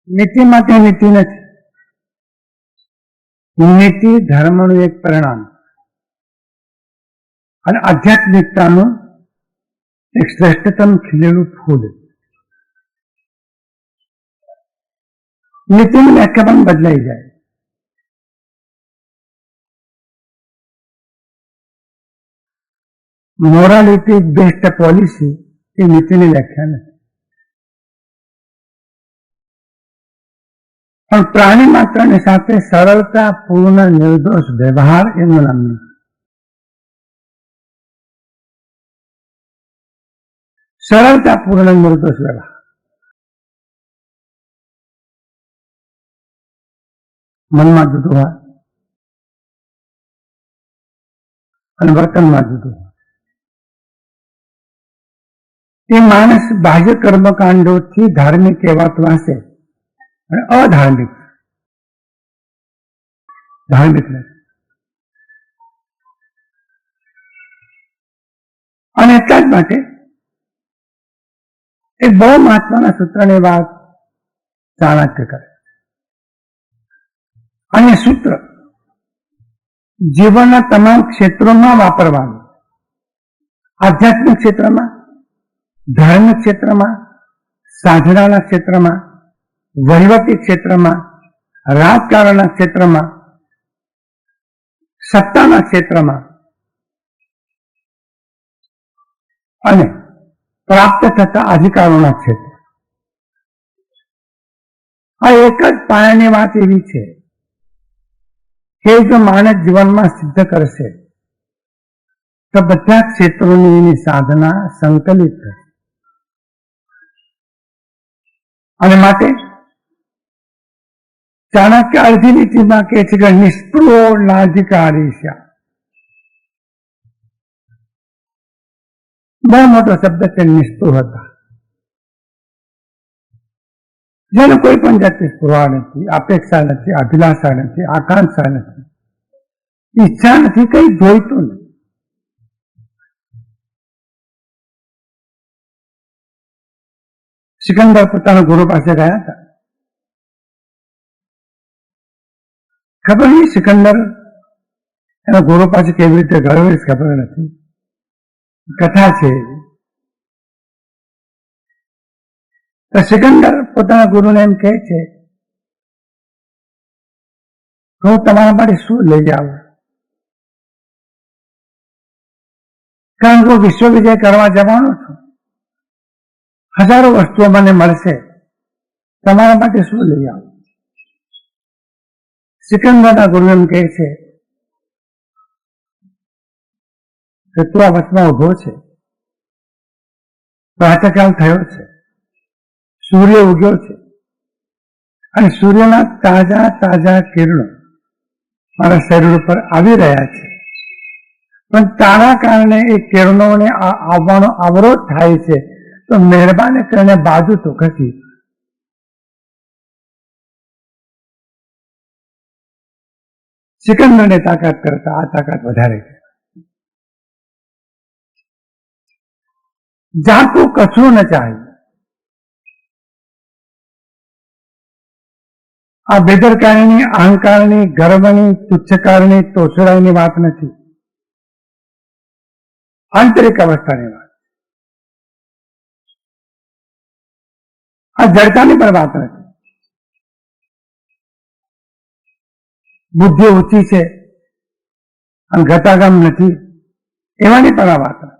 નીતિ માટે નીતિ નથી. નીતિ ધર્મનું એક પરિણામ અને આધ્યાત્મિકતાનું એક શ્રેષ્ઠતમ ખીલેલું ફૂલ. નીતિની વ્યાખ્યા પણ બદલાઈ જાય. મોરાલિટી બેસ્ડ પોલિસી એ નીતિની વ્યાખ્યા નથી. પણ પ્રાણી માત્રની સાથે સરળતા પૂર્ણ નિર્દોષ વ્યવહાર એનું નામ નથી. સરળતા પૂર્ણ નિર્દોષ વ્યવહાર. મનમાં જુદું હોય અને વર્તનમાં જુદું હોય. એ માણસ બાહ્ય કર્મકાંડોથી ધાર્મિક કહેવાતો હશે અને અધાર્મિક ધાર્મિક નથી. અને એટલા જ માટે એક બહુ મહત્વના સૂત્રની વાત ચાણક્ય કરે અને સૂત્ર જીવનના તમામ ક્ષેત્રોમાં વાપરવાનું. આધ્યાત્મિક ક્ષેત્રમાં, ધાર્મિક ક્ષેત્રમાં, સાધનાના ક્ષેત્રમાં, વહીવટી ક્ષેત્રમાં, રાજકારણના ક્ષેત્રમાં, સત્તાના ક્ષેત્રમાં અને પ્રાપ્ત થતા અધિકારોના ક્ષેત્ર. આ એક જ પાયાની વાત એવી છે કે જો માણસ જીવનમાં સિદ્ધ કરશે તો બધા ક્ષેત્રોની એની સાધના સંકલિત થશે. અને માટે ચાણક્ય અડધી નીતિમાં કહે છે કે નિષ્પૃહો નાધિકારી છે. બહુ મોટો શબ્દ છે નિષ્પૃહતા. જેને કોઈ પણ જાતની સ્પૃહા નથી, અપેક્ષા નથી, અભિલાષા નથી, આકાંક્ષા નથી, ઈચ્છા નથી, કઈ જોઈતું નથી. સિકંદર પોતાના ગુરુ પાસે ગયા હતા. ખબર નહીં સિકંદર એના ગુરુ પાસે કેવી રીતે ગયો એ ખબર નથી. કથા છે. તો સિકંદર પોતાના ગુરુને એમ કહે છે હું તમારા માટે શું લઈ આવું, કારણ કે હું વિશ્વ વિજય કરવા જવાનો છું. હજારો વસ્તુઓ મને મળશે, તમારા માટે શું લઈ આવું. સિકંદરના ગુરુ એમ કહે છે કે તું આ વચમાં ઉભો છે, પ્રાતઃકાલ થયો છે, સૂર્ય ઉગ્યો છે અને સૂર્યના તાજા તાજા કિરણો મારા શરીર ઉપર આવી રહ્યા છે. પણ તારા કારણે એ કિરણોને આવવાનો અવરોધ થાય છે, તો મહેરબાની કરીને બાજુ તો ખસી. સિકંદરને તાકાત કરતા આ તાકાત વધારે છે. જાતું કશું ન ચાહે. આ બેદરકારીની, અહંકારની, ગર્વની, તુચ્છકારની, તોછડાઈની વાત નથી. આંતરિક અવસ્થાની વાત. આ જડતાની પણ વાત નથી. બુદ્ધિ ઊંચી છે અને ગતાગમ નથી એવાની પણ આ વાત નથી.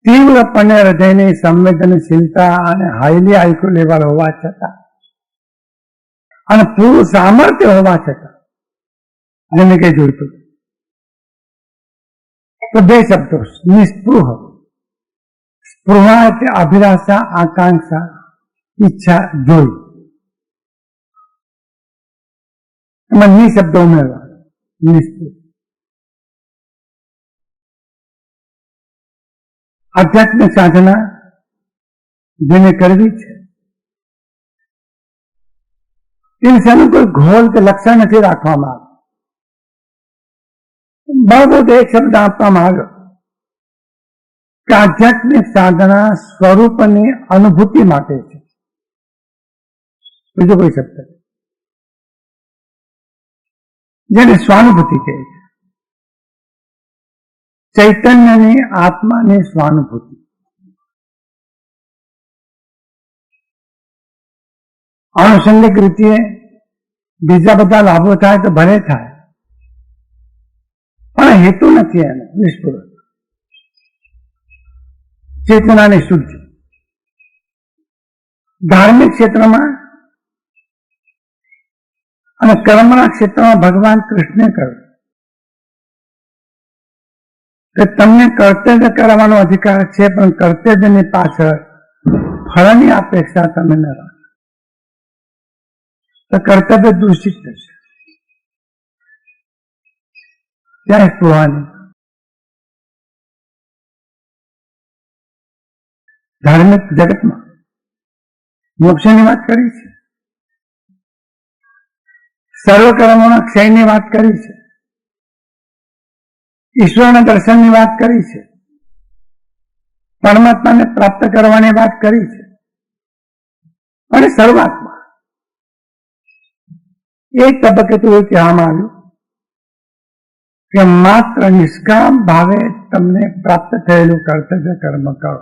તીવ્રપણે હૃદયની સંવેદનશીલતા અને હાઈલી આઈક્યુ લેવલ હોવા છતાં અને પૂરું સામર્થ્ય હોવા છતાં જેને કઈ જોઈતું તો બે શબ્દો નિસ્પૃહ. સ્પૃહા એટલે અભિલાષા, આકાંક્ષા, ઈચ્છા, જોઈ. એમાં ની શબ્દ ઉમેરવા. નિસ્પૃહ. આધ્યાત્મિક સાધના જેને કરવી છે એ વિષયનું કોઈ ઘોલ કે લક્ષણ નથી રાખવામાં આવ્યું. બહુ એક શબ્દ આપવામાં આવ્યો કે આધ્યાત્મિક સાધના સ્વરૂપની અનુભૂતિ માટે છે, બીજો કોઈ શબ્દ નથી, જેને સ્વાનુભૂતિ કહે છે. ચૈતન્યની આત્માની સ્વાનુભૂતિ. આનુષંગિક રીતે બીજા બધા લાભો થાય તો ભલે થાય, પણ હેતુ નથી એનો નિષ્પૂર્વક. ચેતનાની શુદ્ધિ ધાર્મિક ક્ષેત્રમાં અને કર્મના ક્ષેત્રમાં ભગવાન કૃષ્ણે કહ્યું કે તમને કર્તવ્ય કરવાનો અધિકાર છે, પણ કર્તવ્યની પાછળ ફળની અપેક્ષા તમે ન રાખો તો કર્તવ્ય દૂષિત થશે. ત્યાં સ્પૃહાની ધાર્મિક જગતમાં મોક્ષની વાત કરી છે, સર્વ કર્મોના ક્ષયની વાત કરી છે, ઈશ્વરના દર્શનની વાત કરી છે, પરમાત્માને પ્રાપ્ત કરવાની વાત કરી છે. અને શરૂઆતમાં એક તબક્કે તો એવું કહેવામાં આવ્યું કે માત્ર નિષ્કામ ભાવે તમને પ્રાપ્ત થયેલું કર્તવ્ય કર્મ કરો,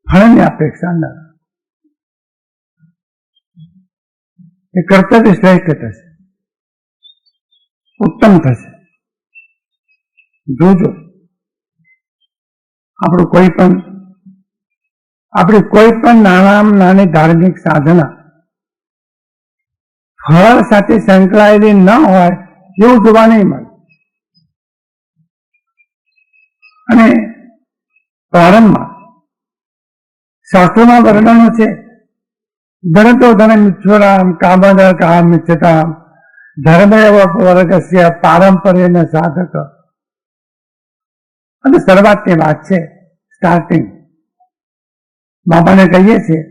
ફળની અપેક્ષા ન. એ કર્તવ્ય શ્રેષ્ઠ થશે, ઉત્તમ થશે. જોજો આપણી કોઈ પણ નાની ધાર્મિક સાધના ફળ સાથે સંકળાયેલી ન હોય એવું જોવા નહીં મળે. અને પ્રારંભમાં શાસ્ત્રોમાં વર્ણનો છે, ધનતો ધનમિચ્છોરામ કામદ કામિચ્છતામ ધર્મેવ વર્ગસ્ય પારંપર્યન સાધક. અને શરૂઆતની વાત છે, સ્ટાર્ટિંગ. બાપાને કહીએ છીએ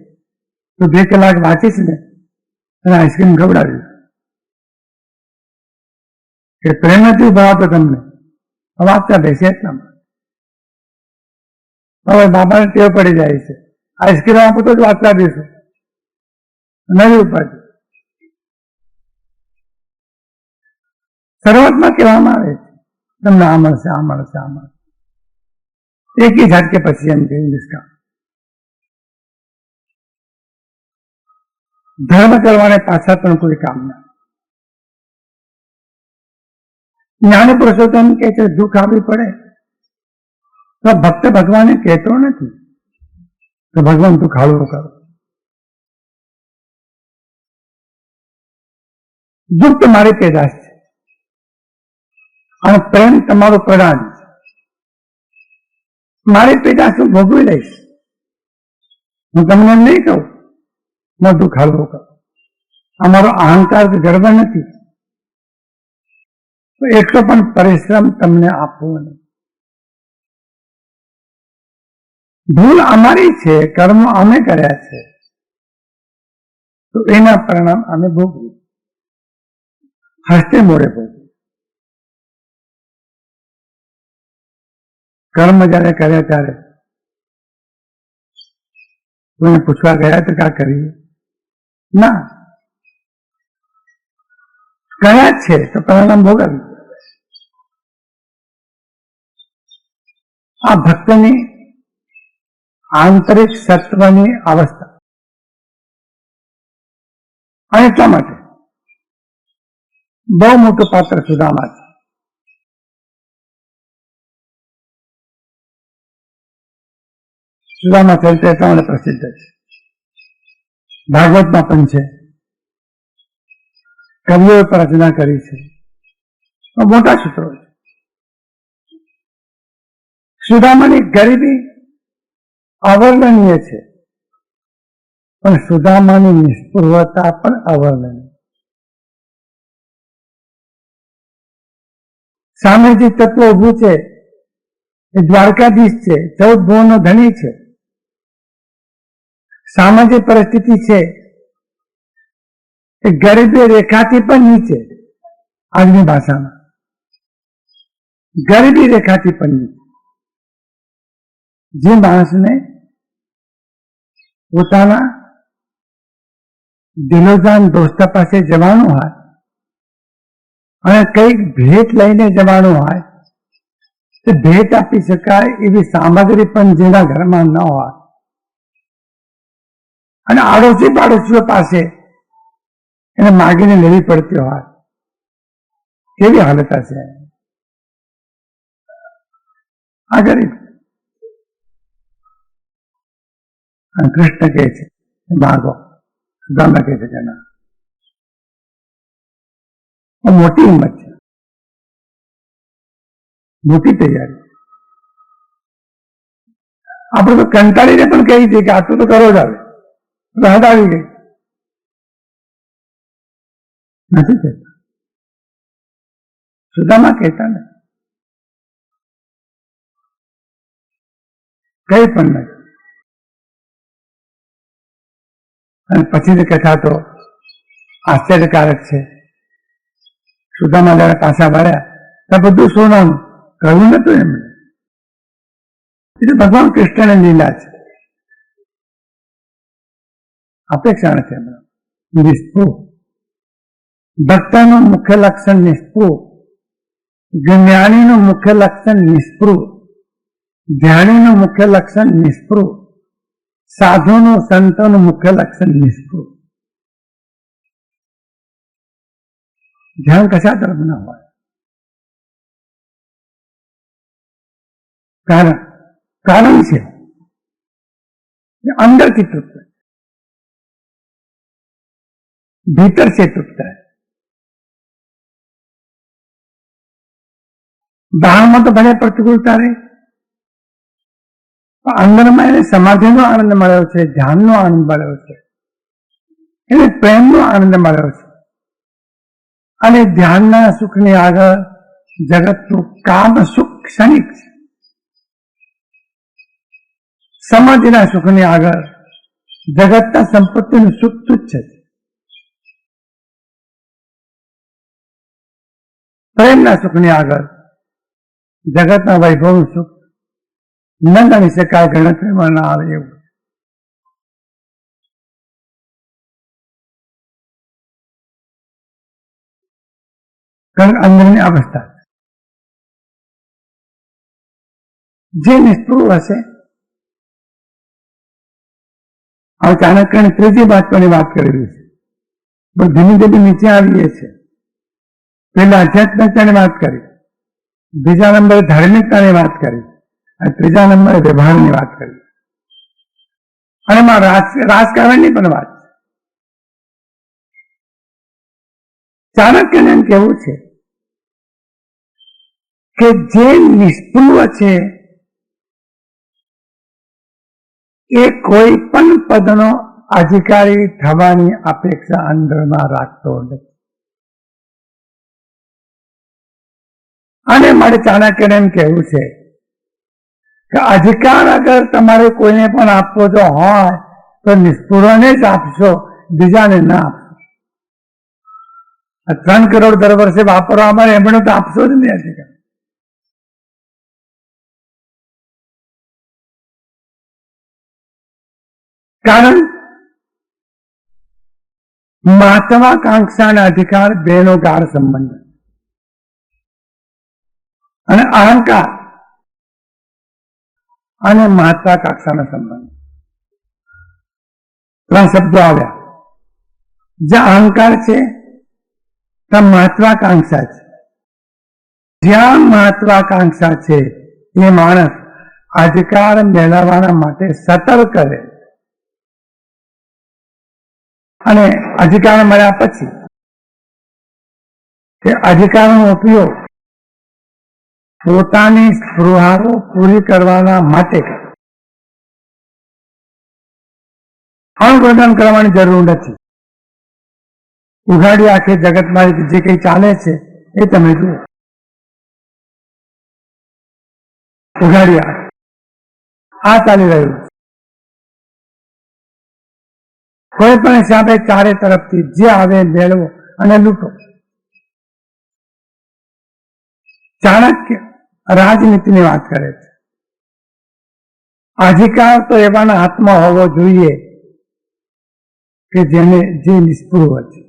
તો 2 કલાક વાંચીશ ને અને આઈસ્ક્રીમ ખવડાવ્યું કે પ્રેમ નથી ભાવતો તમને, વાંચતા બેસે એટલામાં. હવે બાપાને ટેવ પડી જાય છે, આઈસ્ક્રીમ આપો તો જ વાંચતા બેસો, નવી ઉપાધિ. શરૂઆતમાં કહેવામાં આવે છે તમને આ મળશે, આ મળશે, આ મળશે. એકી ઝાટકે પછી એમ કહ્યું નિષ્કામ. ધર્મ કરવાને પાછા પણ કોઈ કામ ના. જ્ઞાની પુરુષોત્તમ કહે છે દુઃખ આવી પડે તો ભક્ત ભગવાનને કહેતો નથી કે ભગવાન તું ખાડું કરો. દુઃખ તમારી પેદાશ છે અને પ્રેમ તમારું પ્રદાન છે. મારી પેદાશ હું ભોગવી લઈશ, હું તમને એમ નહીં કહું બધું ખાડું કરો. અમારો અહંકાર ગર્વ નથી, તો એટલો પણ પરિશ્રમ તમને આપવો નહીં. ભૂલ અમારી છે, કર્મ અમે કર્યા છે, તો એના પરિણામ અમે ભોગવ્યું, હસ્તે મોડે ભોગવ્યું. કર્મ જયારે કર્યા ત્યારે કોઈને પૂછવા ગયા તો ક્યાં કરીએ? ના, કર્યા છે તો પરિણામ ભોગવ્યું. આ ભક્તની આંતરિક સત્વની અવસ્થા. અને એટલા માટે બહુ મોટું પાત્ર સુદામા છે. સુદામા ચરિત્ર એટલા માટે પ્રસિદ્ધ છે, ભાગવતમાં પણ છે, કવિઓએ પર રચના કરી છે, મોટા સૂત્રો છે. સુદામાની ગરીબી અવર્ણનીય છે, પણ સુદામાની નિષ્પૃહતા પણ અવર્ણનીય. સામે જે તત્વ ઉભું છે એ દ્વારકાધીશ છે, 14 ભુવનનો ધણી છે. સામે જે પરિસ્થિતિ છે એ ગરીબી રેખાથી પણ નીચે, આજની ભાષામાં ગરીબી રેખાથી પણ નીચે. જે માણસને પોતાના દિલોજાન દોસ્ત પાસે જવાનું હોય અને કંઈક ભેટ લઈને જવાનું હોય તો ભેટ આપી શકાય એવી સામગ્રી પણ જેના ઘરમાં ન હોય અને આડોશી પાડોશીઓ પાસે એને માગીને લેવી પડતી હોય, કેવી હાલત હશે આ ગરીબ. કૃષ્ણ કહે છે માગો, સુદામા કહે છે કે ના. મોટી હિંમત છે, મોટી તૈયારી. આપણે તો કંટાળીને પણ કહી દઈએ કે આટલું તો કરો જ આવે, હદ આવી ગઈ. નથી કહેતા, સુદામા કહેતા ને કઈ પણ નથી. અને પછીની કથા તો આશ્ચર્યકારક છે. સુદામા જયારે પાછા વળ્યા ત્યાં બધું સોનાનું કહ્યું નતું એમણે. એટલે ભગવાન કૃષ્ણની લીલા છે, અપેક્ષા નથી એમણે. નિસ્પૃહ ભક્તનું મુખ્ય લક્ષણ નિસ્પૃહ, જ્ઞાનીનું મુખ્ય લક્ષણ નિસ્પૃહ, ધ્યાનીનું મુખ્ય લક્ષણ નિસ્પૃહ, સાધુનું સંતોનું મુખ્ય લક્ષણ નિસ્પૃહ. ધ્યાન કશા તરફ ના હોય. કારણ છે અંદરથી તૃપ્ત, ભીતર से तृप्त है. બહારમાં તો ભલે પ્રતિકૂળતા રહે, અંદરમાં એને સમાધિનો આનંદ મળ્યો છે, ધ્યાનનો આનંદ મળ્યો છે, એને પ્રેમનો આનંદ મળ્યો છે. અને ધ્યાનના સુખની આગળ જગતનું કામ સુખ ક્ષણિક છે. સમાધિના સુખની આગળ જગતના સંપત્તિનું સુખ તુચ્છ છે. પ્રેમના સુખની આગળ જગતના વૈભવનું સુખ ન ગણી શકાય, ગણતરીમાં ના આવે એવું. કારણ અંદરની અવસ્થા જે નિષ્પૃહ હશે. હવે ચાણક્યની ત્રીજી મહત્વની વાત કરેલી છે, પણ ધીમે ધીમે નીચે આવીએ છીએ. પહેલા આધ્યાત્મિકતાની વાત કરી, બીજા નંબરે ધાર્મિકતાની વાત કરી, અને ત્રીજા નંબરે વ્યવહારની વાત કરી, અને એમાં રાજકારણની પણ વાત. ચાણક્યને એમ કહેવું છે કે જે નિષ્પૃહ છે એ કોઈ પણ પદનો અધિકારી થવાની અપેક્ષા અંદરમાં રાખતો નથી. અને મારે ચાણક્યને એમ કહેવું છે કે અધિકાર અગર તમારે કોઈને પણ આપવો જો હોય તો નિષ્પૃહને જ આપશો, બીજાને ના આપશો. 3 કરોડ દર વર્ષે વાપરવા મળે એમણે તો આપશો જ નહીં અધિકાર. કારણ મહત્વાકાંક્ષા અને અધિકાર બેનો ગાઢ સંબંધ, અને અહંકાર અને મહત્વાકાંક્ષાનો સંબંધ. 3 શબ્દો આવ્યા. જ્યાં અહંકાર છે ત્યાં મહત્વાકાંક્ષા છે. જ્યાં મહત્વાકાંક્ષા છે એ માણસ અધિકાર મેળવવાના માટે સતર્ક રહે, અને અધિકાર મળ્યા પછી તે અધિકારનો ઉપયોગ પોતાની સ્પૃહાઓ પૂરી કરવાના માટે કરે. અણપ્રદાન કરવાની જરૂર નથી. ઉઘાડી આંખે જગતમાં જે કંઈ ચાલે છે એ તમે જુઓ. ઉઘાડી આંખે આ ચાલી રહ્યું છે. કોઈ પણ હિસાબે ચારે તરફથી જે આવે મેળવો અને લૂંટો. ચાણક્ય રાજનીતિની વાત કરે છે. અધિકાર તો એવાના હાથમાં હોવો જોઈએ કે જે નિષ્પૃહ છે,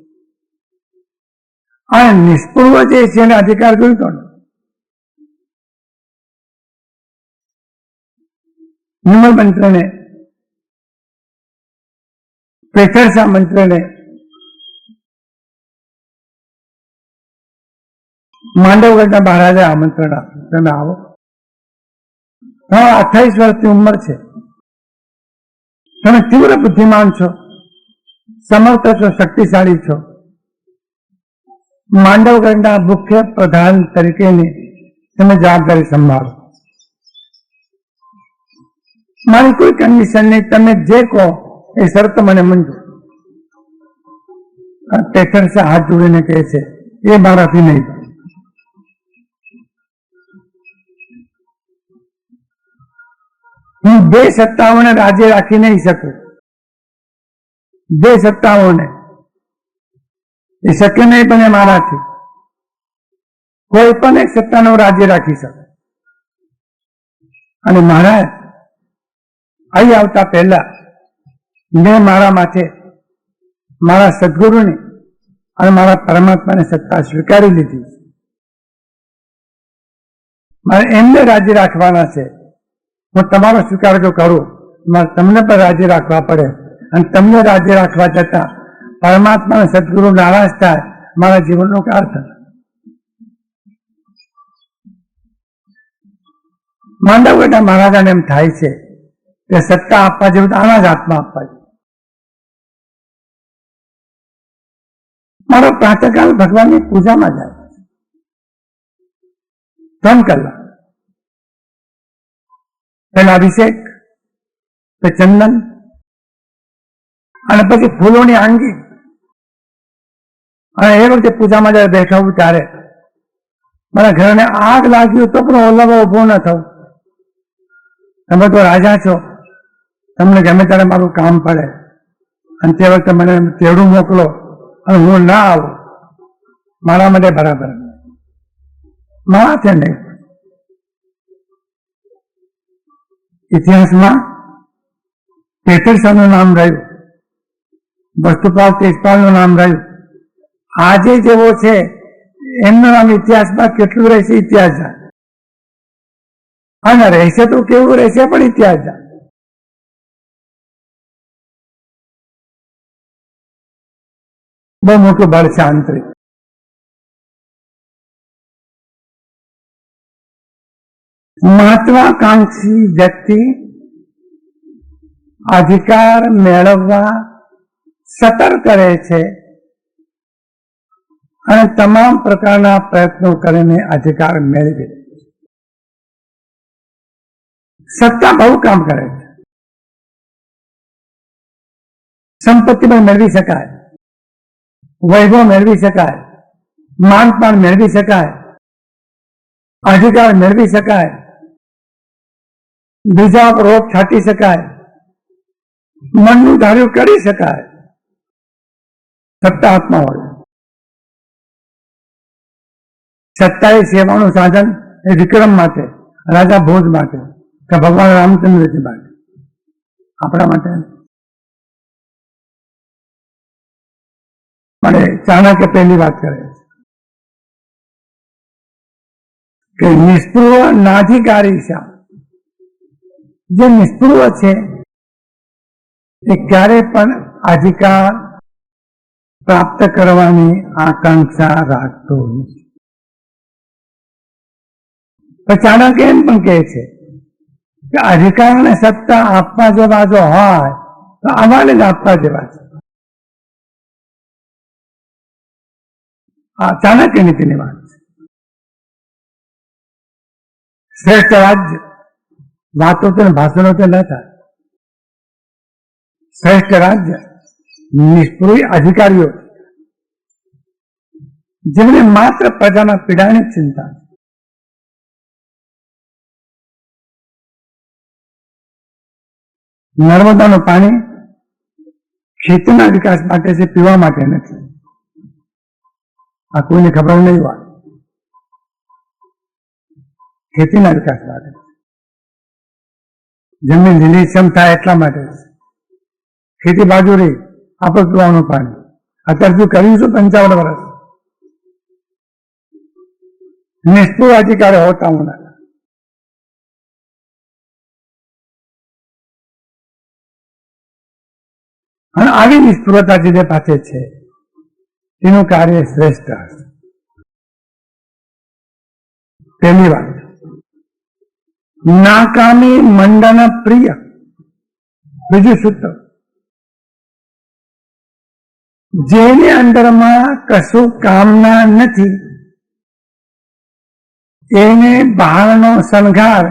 અને નિષ્પૃહ જે છે એને અધિકાર જોઈતો ને. નિર્મલ મંત્રને, પેથરસા મંત્રને માંડવગઢના મહારાજે આમંત્રણ આપ્યું, તમે આવો. 28 વર્ષની ઉંમર છે, તમે તીવ્ર બુદ્ધિમાન છો, સમર્થ છો, શક્તિશાળી છો, માંડવગઢના મુખ્ય પ્રધાન તરીકેની તમે જવાબદારી સંભાળો. મારી કોઈ કન્ડિશન નહીં, તમે જે કહો એ શરત મને મંજૂર. પેથરસા હાથ જોડીને કહે છે, એ મારાથી નહીં. હું 2 સત્તાઓને રાજ્ય રાખી નહીં શકું. 2 સત્તાઓને એ શક્ય નહીં બને મારાથી. કોઈ પણ એક સત્તાનું રાજ્ય રાખી શકું. અને મહારાજ અહીં આવતા પહેલા મેં મારા માથે મારા સદગુરુની અને મારા પરમાત્માની સત્તા સ્વીકારી લીધી. મારે એમને રાજ્ય રાખવાના છે. હું તમારો સ્વીકાર જો કરું, મારે તમને પણ રાજ્ય રાખવા પડે, અને તમને રાજ્ય રાખવા જતા પરમાત્મા સદગુરુ નારાજ થાય, મારા જીવનનો અર્થ. માંડવગઢના મહારાજાને એમ થાય છે કે સત્તા આપવા જેવું આના જ હાથમાં આપવા જોઈએ. મારો પ્રાતઃકાલ ભગવાનની પૂજામાં જાય 3 કલાક. પહેલા અભિષેક, પછી ચંદન, અને પછી ફૂલોની આંગી. અને એ વખતે પૂજામાં જયારે બેઠા હું ત્યારે મારા ઘરને આગ લાગ્યું તો પણ ઓલાવા ઉભો ન થવું. તમે તો રાજા છો, તમને ગમે ત્યારે મારું કામ પડે, અને તે વખતે મને તેડું મોકલો અને હું ના આવું, મારા માટે બરાબર મારા નહીં. ઇતિહાસમાં પેથરસાનું નામ રહ્યું, વસ્તુપાલ તેજપાલનું નામ રહ્યું. આજે જેવો છે એમનું નામ ઇતિહાસમાં કેટલું રહેશે, ઇતિહાસ જાણે. અને રહેશે તો કેવું રહેશે પણ ઇતિહાસ જાણે. બહુ મોટું બળ છે આંતરિક. મહત્વાકાંક્ષી વ્યક્તિ અધિકાર મેળવવા સતર્ક રહે છે અને તમામ પ્રકારના પ્રયત્નો કરીને અધિકાર મેળવે. સત્તા બહુ કામ કરે છે. સંપત્તિ પણ મેળવી શકાય, વૈભવ મેળવી શકાય, માનપાન મેળવી શકાય, અધિકાર મેળવી શકાય, બીજા પર રોપ છાંટી શકાય, મનનું ધાર્યું કરી શકાય. સત્તા હાથમાં હોય. સત્તા એ સેવાનું સાધન, એ વિક્રમ માટે, રાજા ભોજ માટે, કે ભગવાન રામચંદ્રજી માટે, આપણા માટે. મને ચાણક્ય પહેલી વાત કરે છે કે નિષ્પૃહ નાધિકારી શા. જે નિષ્પૃહ છે એ ક્યારે પણ અધિકાર પ્રાપ્ત કરવાની આકાંક્ષા રાખતો નથી. ચાણક્ય એમ પણ કહે છે કે અધિકારને સત્તા આપવા જેવા જો હોય તો અમારે જ આપવા જેવા છે. આ ચાણક્ય નીતિની વાત છે. શ્રેષ્ઠ રાજ્ય વાતો તો ભાષણો તો ન થાય. શ્રેષ્ઠ રાજ્ય નિષ્પૃહ અધિકારીઓ જેમને માત્ર પ્રજાના પીડાની ચિંતા. નર્મદાનું પાણી ખેતીના વિકાસ માટે છે, પીવા માટે નથી. આ કોઈને ખબર નહીં હોય. ખેતીના વિકાસ માટે. જમીન લીલીછમ થાય એટલા માટે ખેતી બાજુ રહી આપણે પીવાનું પાણી. અત્યારે શું કર્યું છું 55 વર્ષ નિષ્ઠુર અધિકારી હોતા હું અને આવી નિષ્ઠુરતા જેને પાસે છે એનું કાર્ય શ્રેષ્ઠ હશે. પહેલી વાત નાકામી મંડન પ્રિય. બીજું સૂત્ર જેની અંદરમાં કશું કામના નથી એને બહારનો શણગાર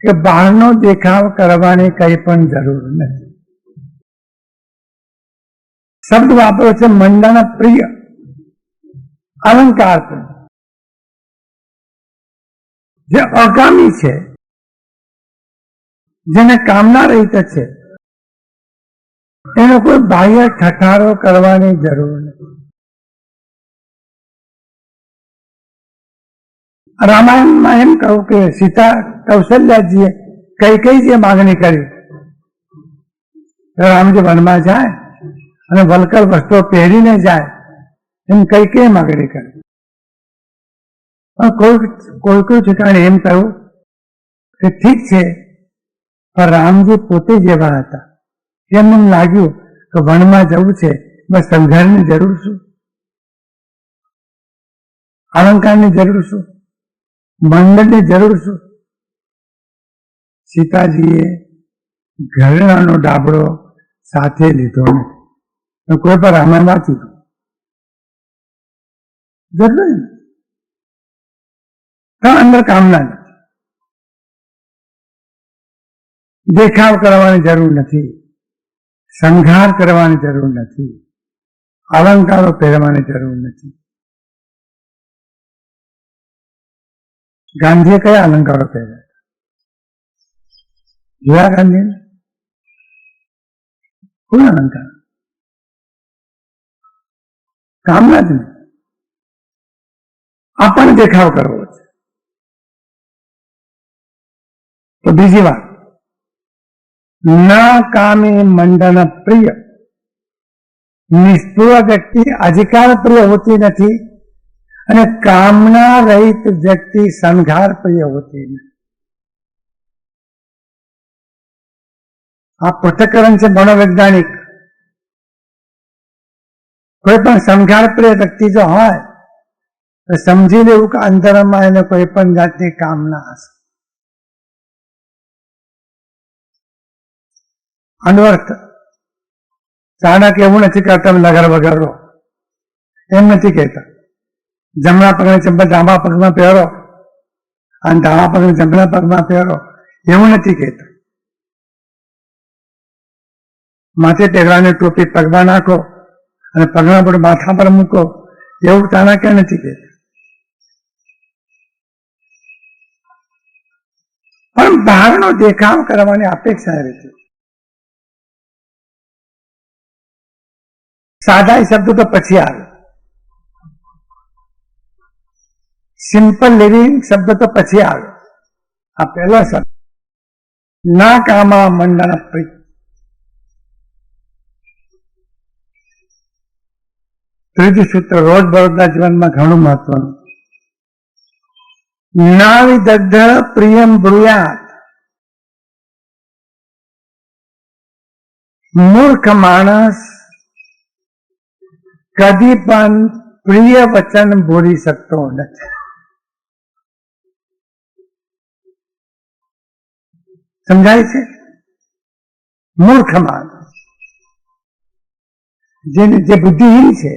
કે બહારનો દેખાવ કરવાની કઈ પણ જરૂર નથી. શબ્દ વાપર્યો છે મંડન પ્રિય. અલંકાર પણ જે અગામી છે, જેને કામના રહિત છે, એનો કોઈ બાહ્ય ઠઠારો કરવાની જરૂર નથી. રામાયણમાં એમ કહું કે સીતા કૌશલ્યાજીએ કઈ જે માગણી કરી, રામજી વનમાં જાય અને વલકર વસ્ત્રો પહેરીને જાય એમ કઈ માગણી કરી. પણ કોઈ ઠેકાણે એમ કહ્યું કે ઠીક છે, પણ રામજી પોતે જેવા હતા. એમ લાગ્યું કે વનમાં જવું છે, બસ સંઘારની જરૂર શું, અલંકારની જરૂર શું, મંડળની જરૂર શું. સીતાજીએ ઘરેણાનો ડાબડો સાથે લીધો નથી. કોઈ પણ રામાયણ વાંચ્યું જરૂર અંદર કામના નથી, દેખાવ કરવાની જરૂર નથી, સંઘાર કરવાની જરૂર નથી, અલંકારો પહેરવાની જરૂર નથી. ગાંધીએ કયા અલંકારો પહેર્યા? જોયા ગાંધી? કોઈ અલંકાર કામના જ નહીં, આપણને દેખાવ કરવો છે. તો બીજી વાત ના કામે મંડન પ્રિય. નિષ્ઠુર વ્યક્તિ અધિકાર પ્રિય હોતી નથી અને કામના રહિત વ્યક્તિ સંઘાર પ્રિય હોતી નથી. આ પૃથ્થકરણ છે મનોવૈજ્ઞાનિક. કોઈ પણ સંઘાર પ્રિય વ્યક્તિ જો હોય તો સમજી લેવું કે અંતરમાં એને કોઈ પણ જાતની કામના હશે. અનવર્થ ચાણક એવું નથી કરતા લગર વગર રહો, એમ નથી કહેતા. જમણા પગને ચંપલ ડાબા પગમાં પહેરો અને ડાબા પગને જમણા પગમાં પહેરો, એવું નથી કહેતા. માથે પહેરવાની ટોપી પગમાં નાખો અને પગના પર માથા પર મૂકો, એવું ચાણક્ય નથી કહેતા. પણ બહારનો દેખાવ કરવાની અપેક્ષા રહેતી. સાદા શબ્દ તો પછી આવે, સિમ્પલ લિવિંગ શબ્દ તો પછી આવે. આ પહેલો શબ્દ ના કામા મંડન પ્રિય. ત્રીજું સૂત્ર રોજ બરોજના જીવનમાં ઘણું મહત્વનું. ના વિદગ્ધ પ્રિયમ બ્રુયાત. મૂર્ખ માણસ કદી પણ પ્રિય વચન બોલી શકતો નથી. સમજાય છે? મૂર્ખ માણસ જે બુદ્ધિહીન છે,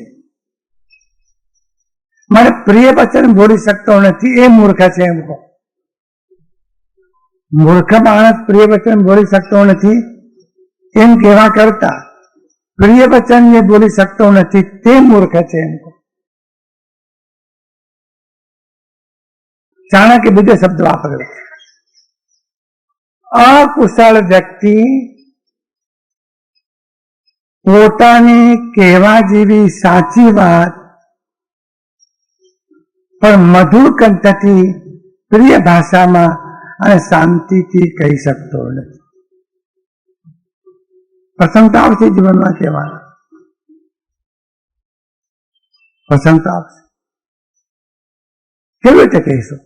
મારે પ્રિય વચન બોલી શકતો નથી, એ મૂર્ખ છે એમ કહો. મૂર્ખ માણસ પ્રિય વચન બોલી શકતો નથી એમ કહેવા કરતા પ્રિય વચન જે બોલી શકતો નથી તે મૂર્ખ છે એમ કહો. ચાણક્ય બીજો શબ્દ વાપર્યો છે. અકુશળ વ્યક્તિ પોતાની કહેવા જેવી સાચી વાત પણ મધુર કંઠથી પ્રિય ભાષામાં અને શાંતિથી કહી શકતો નથી. પ્રસન્નતા આવશે જીવનમાં કહેવાના, પ્રસન્નતા આવશે. કેવી રીતે કહીશું?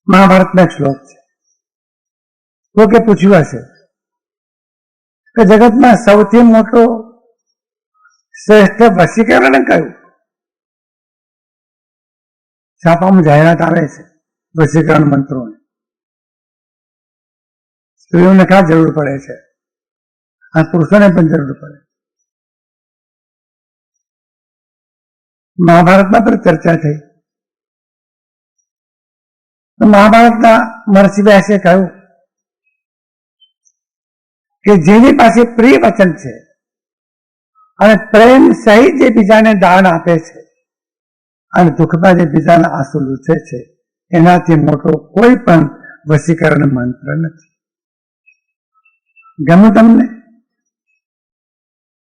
મહાભારતનો એક શ્લોક છે. કોકે પૂછ્યું હશે કે જગતમાં સૌથી મોટો શ્રેષ્ઠ વશીકરણ કયું? છાપામાં જાહેરાત આવે છે વશીકરણ મંત્રોની. સ્ત્રીઓને ક્યાં જરૂર પડે છે, અને પુરુષોને પણ જરૂર પડે. મહાભારતમાં પણ ચર્ચા થઈ. તો મહાભારતના મહર્ષિ વ્યાસે કહ્યું કે જેની પાસે પ્રિય વચન છે અને પ્રેમ સહિત જે બીજાને દાન આપે છે અને દુઃખમાં જે બીજાના આંસુ લૂછે છે, એનાથી મોટો કોઈ પણ વશીકરણ મંત્ર નથી. ગમે તમને,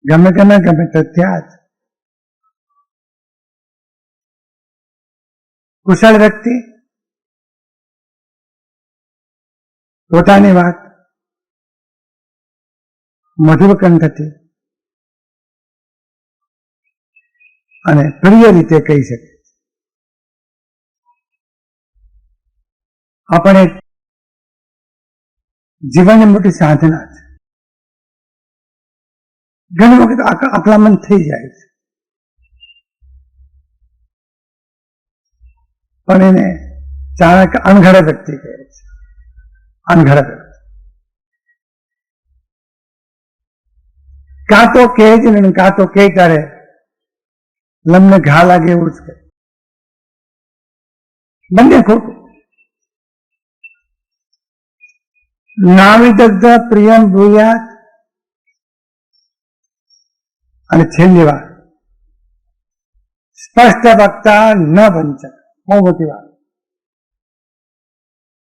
ગમે કે ના ગમે તો ત્યાં જ કુશળ વ્યક્તિ પોતાની વાત મધુર કંઠથી અને પ્રિય રીતે કહી શકે. આપણે જીવનની મોટી સાધના છે. ઘણી વખત અકળામણ થઈ જાય છે, પણ એને ચાણક અણઘડ વ્યક્તિ કહે છે. અણઘડ વ્યક્તિ કાં તો કહે જ નહીં, કાં તો કહે ત્યારે લમને ઘા લાગે એવું જ કહે. બંને ખોટું. નાવિદગ્ધ પ્રિયમ ભૂયાત, અને છેલ્લી વાત સ્પષ્ટ વક્તા ન વંચક. બહુ મોટી વાત.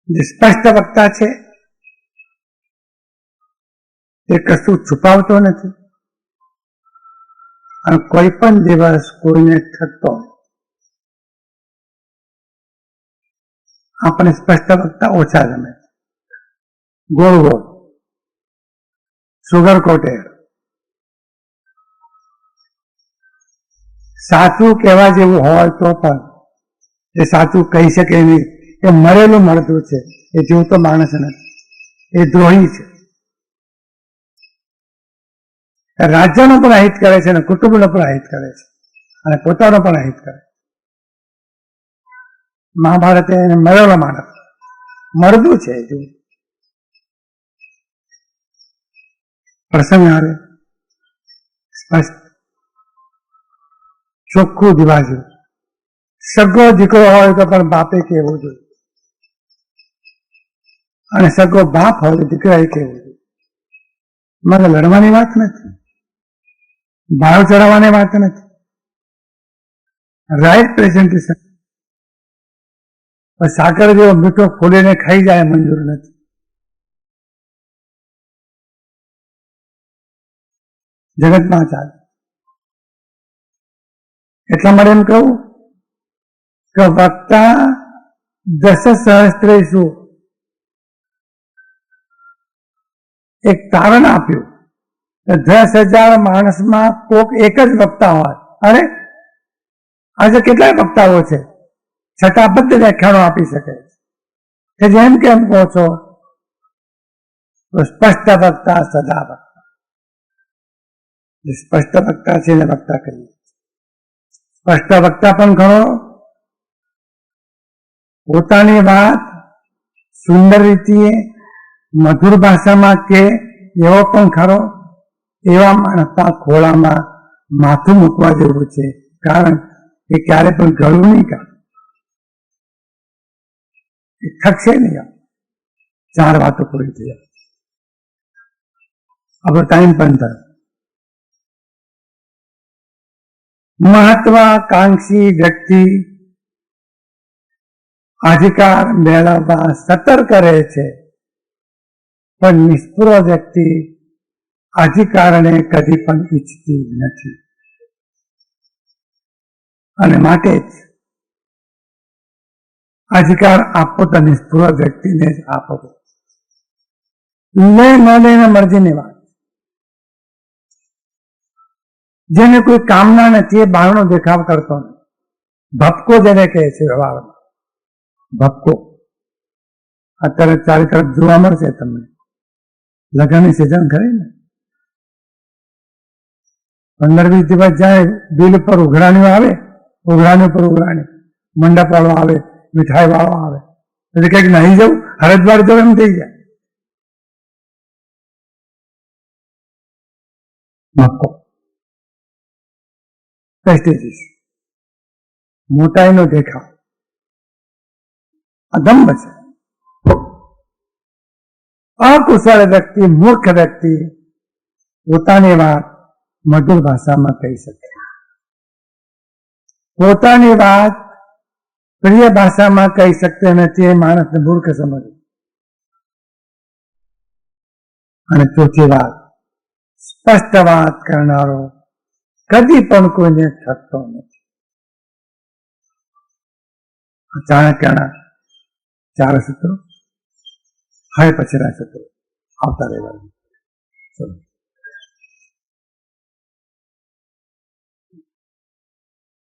જે સ્પષ્ટ વક્તા છે તે કશું છુપાવતો નથી અને કોઈ પણ દિવસ કોઈને ઠગતો નથી. આપણે સ્પષ્ટ વક્તા ઓછા ગમે. ગોળ ગોળ, સુગર કોટેડ, સાચું કહેવા જેવું હોય તો પણ એ સાચું કહી શકે નહીં. એ મરેલું મળતું છે, એ જીવતો માણસ નથી, એ દ્રોહી છે. રાજ્યનો પણ અહિત કરે છે અને કુટુંબનો પણ અહિત કરે છે અને પોતાનો પણ અહિત કરે. મહાભારતે એને મરેલો માણસ, મરદું છે. જો પ્રસંગ આવે સ્પષ્ટ ચોખ્ખું દિવાજુ. સગો દીકરો હોય તો પણ બાપે કહેવું જોઈએ, અને સગો બાપ હોય તો દીકરાએ કહેવું જોઈએ. મારે લડવાની વાત નથી, ભાવ ચડાવવાની વાત નથી. Right presentation. સાકર જેવો મીઠો ફોલીને ખાઈ જાય મંજૂર નથી. જગતમાં ચાલે. એટલા માટે એમ કહું કે વક્તા દસ સહસ્ત્રેષુ એક તારણ આપ્યું કે 10,000 માણસમાં કોક એક જ વક્તા હોય. અરે આજે કેટલાય વક્તાઓ છે, છતાં બધી વ્યાખ્યાનો આપી શકે છે. જેમ કેમ કહો છો તો સ્પષ્ટ વક્તા સદા વક્તા. સ્પષ્ટ વક્તા છે એને વક્તા કરીએ. સ્પષ્ટ વક્તા પણ ઘણો પોતાની વાત સુંદર રીતે મધુર ભાષામાં કે એવો પણ ખરો. એવા માણસના ખોળામાં માથું મૂકવા જેવું છે, કારણ એ ક્યારે પણ ગળું નહીં કાઢે, એ થકશે નહીં. 4 વાતો પૂરી થઈ જાય. આપણો ટાઈમ પણ થયો. મહત્વાકાંક્ષી વ્યક્તિ અધિકાર મેળવવા સતર્ક રહે છે, પણ નિષ્પૃહ વ્યક્તિ અધિકારને કદી પણ ઈચ્છતી નથી. અને માટે જ અધિકાર આપો તો નિષ્ઠુર વ્યક્તિને જ આપો. લે ન લઈને મરજીની વાત. જેને કોઈ કામના નથી એ બહારનો દેખાવ કરતો નથી. ભપકો જેને કહે છે વ્યવહારમાં, ભપકો. અત્યારે ચારે તરફ જોવા મળશે તમને. લગ્નની સિઝન ખરી ને, 15-20 દિવસ જાય, બિલ પર ઉઘરાણીઓ આવે, ઉઘરાણી પર ઉઘરાણી, મંડપ વાળો આવે, મીઠાઈ વાળો આવે, એટલે કંઈક નહીં જવું, હરદ્વાર જવું એમ થઈ જાય. ભપકો, પ્રેસ્ટીજીસ, મોટાઈનો દેખાવ, અદમ્ભ છે. અકુશળ વ્યક્તિ, મૂર્ખ વ્યક્તિ પોતાની વાત મધુર ભાષામાં કહી શકે, પોતાની વાત પ્રિય ભાષામાં કહી શકતો નથી, એ માણસને મૂર્ખ સમજે. અને ચોથી વાત, સ્પષ્ટ વાત કરનારો કદી પણ કોઈને ઠગતો નથી. ચાણક્યના 4 સૂત્રો, હવે પછીના સૂત્રો આવતા રહેવાનું.